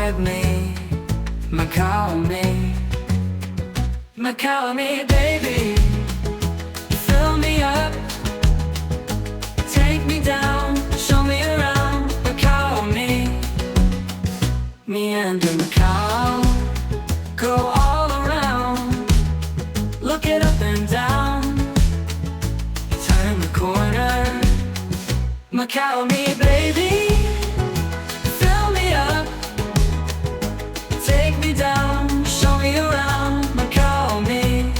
with me, Macau me, Macau me, baby. Fill me up, take me down, show me around, Macau me, meander Macau, go all around, look it up and down, turn the corner, Macau me, baby. Fill me up, take me down, show me around, Macau me.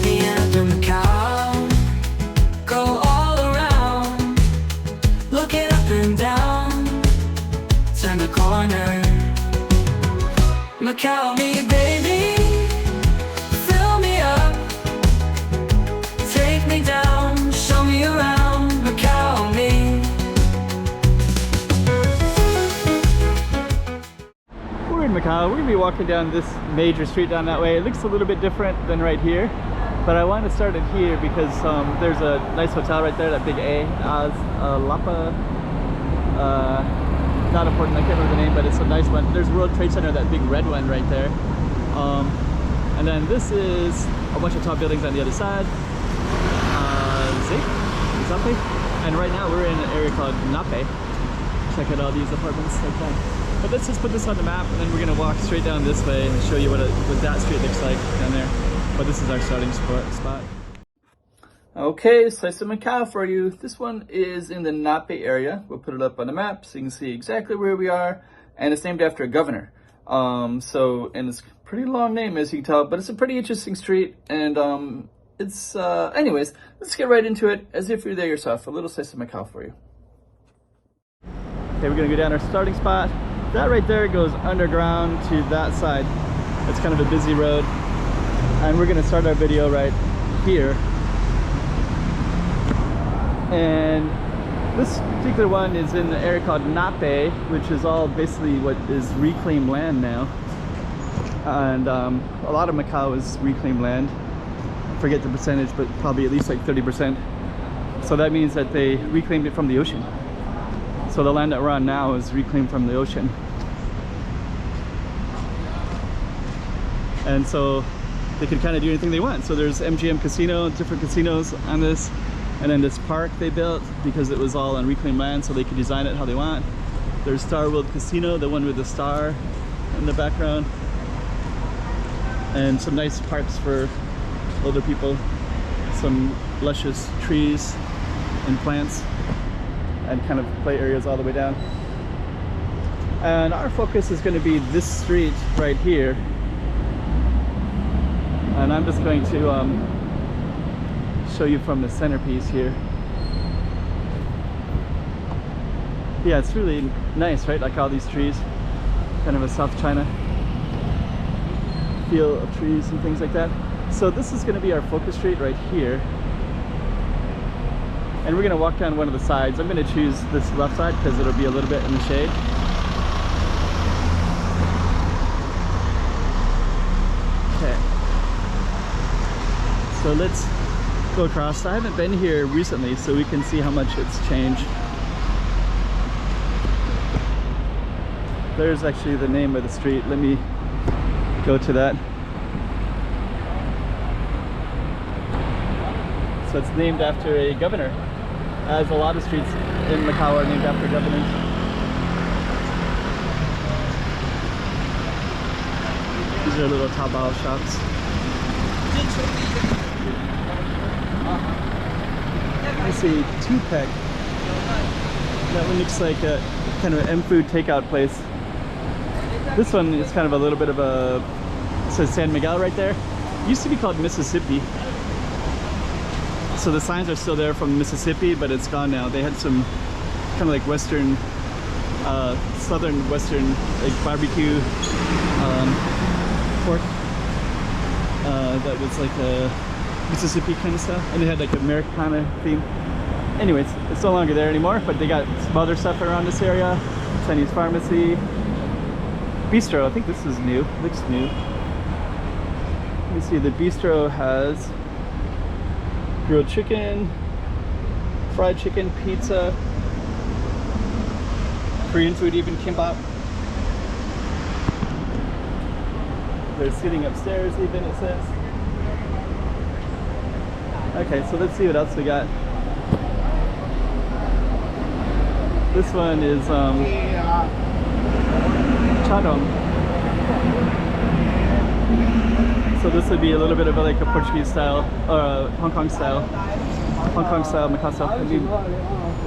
Meander Macau, go all around, look it up and down, turn the corner, Macau me, baby. Fill me up, take me down, show me around, Macau me. We're in Macau. We're gonna be walking down this major street down that way. It looks a little bit different than right here, but I want to start it here because there's a nice hotel right there, that big A, Lapa. Not important, I can't remember the name, but it's a nice one. There's World Trade Center, that big red one right there. And then this is a bunch of tall buildings on the other side. Zape? And right now we're in an area called Nape. Check out all these apartments like that. But let's just put this on the map, and then we're gonna walk straight down this way and show you what that street looks like down there. But this is our starting spot. Okay, slice of Macau for you. This one is in the Nape area. We'll put it up on the map so you can see exactly where we are. And it's named after a governor. And it's a pretty long name, as you can tell, but it's a pretty interesting street. And anyways, let's get right into it as if you're there yourself. A little slice of Macau for you. Okay, we're gonna go down our starting spot. That right there goes underground to that side. It's kind of a busy road. And we're gonna start our video right here. And this particular one is in the area called Nape, which is all basically what is reclaimed land now. And a lot of Macau is reclaimed land. I forget the percentage, but probably at least like 30%. So that means that they reclaimed it from the ocean. So the land that we're on now is reclaimed from the ocean. And so they can kind of do anything they want. So there's MGM Casino, different casinos on this. And then this park they built because it was all on reclaimed land, so they could design it how they want. There's Star World Casino, the one with the star in the background. And some nice parks for older people. Some luscious trees and plants. And kind of play areas all the way down. And our focus is going to be this street right here. And I'm just going to show you from the centerpiece here. Yeah, it's really nice, right? Like all these trees, kind of a South China feel of trees and things like that. So this is going to be our focus street right here. And we're going to walk down one of the sides. I'm going to choose this left side because it'll be a little bit in the shade. Okay. So let's go across. I haven't been here recently, so we can see how much it's changed. There's actually the name of the street. Let me go to that. So it's named after a governor, as a lot of streets in Macau are named after governors. These are little Taobao shops. I see Tupac. That one looks like a kind of an M-food takeout place. This one is kind of a little bit of a, it says San Miguel right there. It used to be called Mississippi. So the signs are still there from Mississippi, but it's gone now. They had some kind of like Western, Southern Western, like barbecue pork that was like a Mississippi kind of stuff, and they had like Americana theme. Anyways, it's no longer there anymore, but they got some other stuff around this area. Chinese pharmacy, bistro. I think this is new. Looks new. Let me see, the bistro has grilled chicken, fried chicken, pizza, Korean food, even kimbap. There's seating upstairs even, it says. Okay, so let's see what else we got. This one is chadong. So this would be a little bit of like a Portuguese style or a Hong Kong style, Macau style. Maybe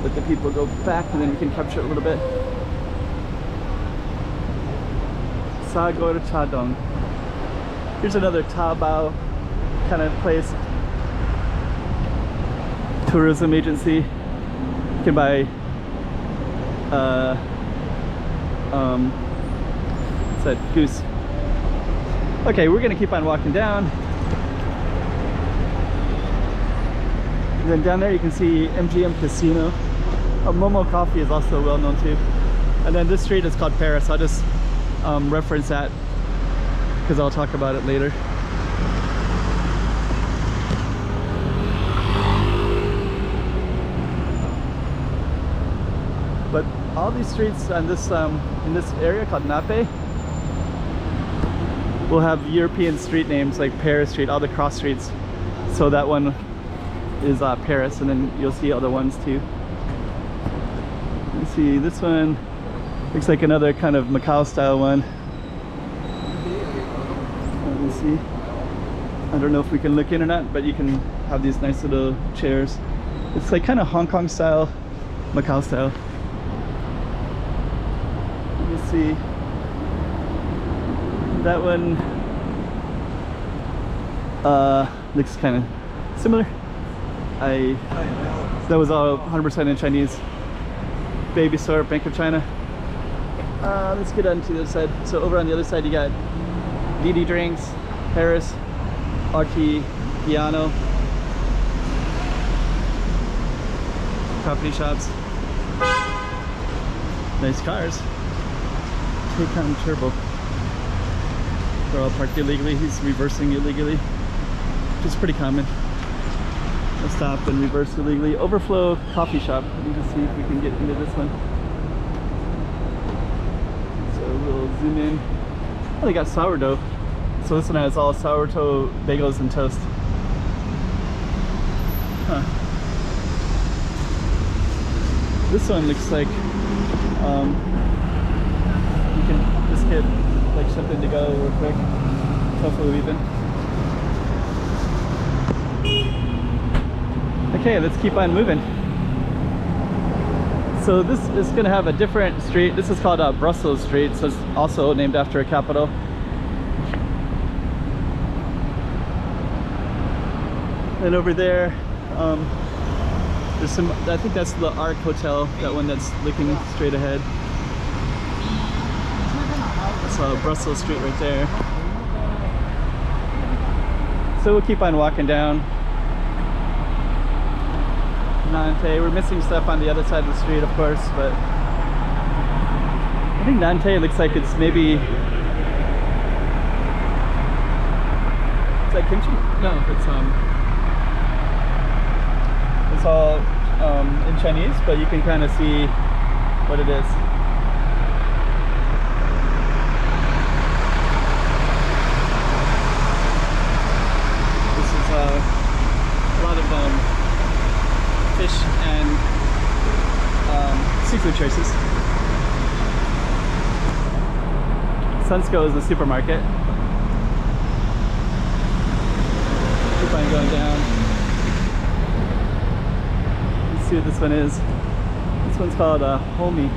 let the people go back and then we can capture it a little bit. Sagor chadong. Here's another Taobao kind of place. Tourism agency. You can buy what's that? Goose. Okay, we're gonna keep on walking down. And then down there you can see MGM Casino. Momo Coffee is also well known too. And then this street is called Paris. I'll just reference that because I'll talk about it later. But all these streets on this in this area called Nape will have European street names like Paris Street, all the cross streets. So that one is Paris, and then you'll see other ones too. Let's see, this one looks like another kind of Macau style one. Let me see. I don't know if we can look in or not, but you can have these nice little chairs. It's like kind of Hong Kong style, Macau style. Let me see. That one looks kind of similar. That was all 100% in Chinese. Baby store, Bank of China. Let's get on to the other side. So over on the other side you got DD Drinks, Paris, RT Piano, property shops, nice cars. Taycan Turbo. They're all parked illegally. He's reversing illegally, which is pretty common. We'll stop and reverse illegally. Overflow Coffee Shop. Let me just see if we can get into this one. So we'll zoom in. Oh, they got sourdough. So this one has all sourdough bagels and toast. Huh. This one looks like you can just get like something to go real quick. Tofu even. Okay, let's keep on moving. So this is going to have a different street. This is called Brussels Street, so it's also named after a capital. And over there, there's some, I think that's the Arc Hotel, that one that's looking straight ahead. That's Brussels Street right there. So we'll keep on walking down. Nape, we're missing stuff on the other side of the street, of course, but I think Nape looks like it's maybe, is that kimchi? No, it's all in Chinese, but you can kind of see what it is. This is a lot of fish and seafood choices. Sunsko is a supermarket. Keep on going down. Let's see what this one is. This one's called Homie.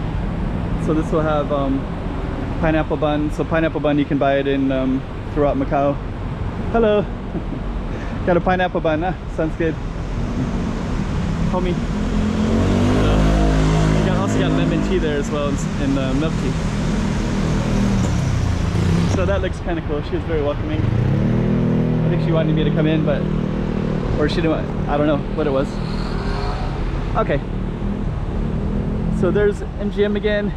So this will have pineapple bun. So pineapple bun, you can buy it in throughout Macau. Hello. Got a pineapple bun, huh? Sounds good. Homie. You also got lemon tea there as well, and milk tea. So that looks kind of cool. She was very welcoming. I think she wanted me to come in, but, or she didn't want, I don't know what it was. Okay. So there's MGM again.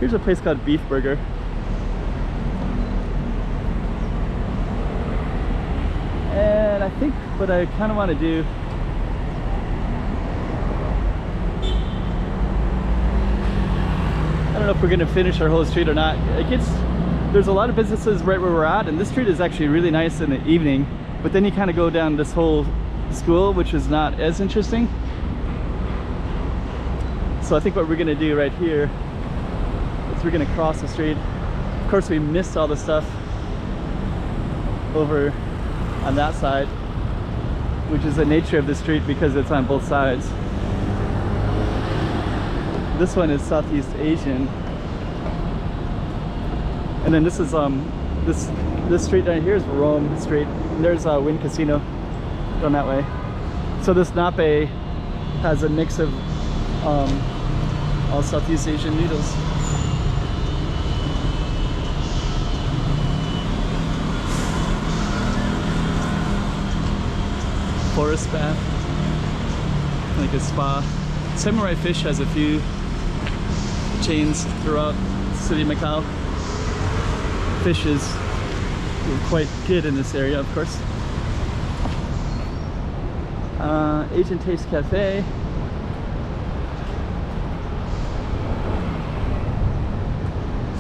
Here's a place called Beef Burger. but I kind of want to do I don't know if we're going to finish our whole street or not. There's a lot of businesses right where we're at, and this street is actually really nice in the evening, but then you kind of go down this whole school, which is not as interesting. So I think what we're going to do right here is we're going to cross the street. Of course, we missed all the stuff over on that side, which is the nature of the street because it's on both sides. This one is Southeast Asian, and then this is this street down here is Rome Street. And there's Wynn Casino going that way. So this Nape has a mix of all Southeast Asian noodles. Forest bath, like a spa. Samurai Fish has a few chains throughout the city of Macau. Fish is quite good in this area, of course. Asian Taste Cafe.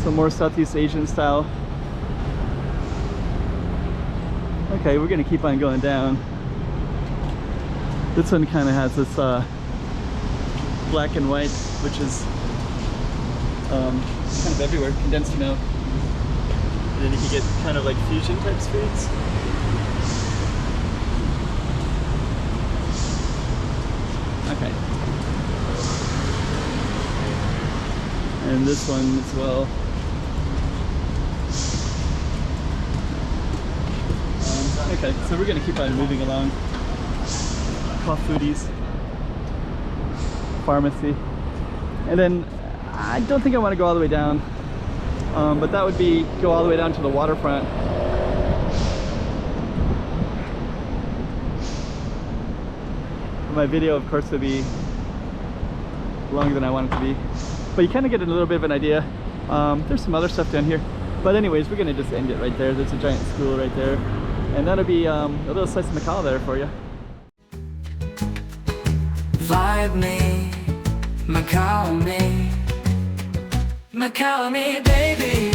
Some more Southeast Asian style. Okay, we're gonna keep on going down. This one kind of has this black and white, which is kind of everywhere, condensed milk. And then you can get kind of like fusion type foods. Okay. And this one as well. Okay, so we're gonna keep on moving along. Coffee foodies, pharmacy, and then I don't think I want to go all the way down, but that would be go all the way down to the waterfront. My video, of course, would be longer than I want it to be, but you kind of get a little bit of an idea. There's some other stuff down here, but anyways, we're gonna just end it right there. There's a giant school right there, and that'll be a little slice of Macau there for you. Fly with me, Macau me, baby.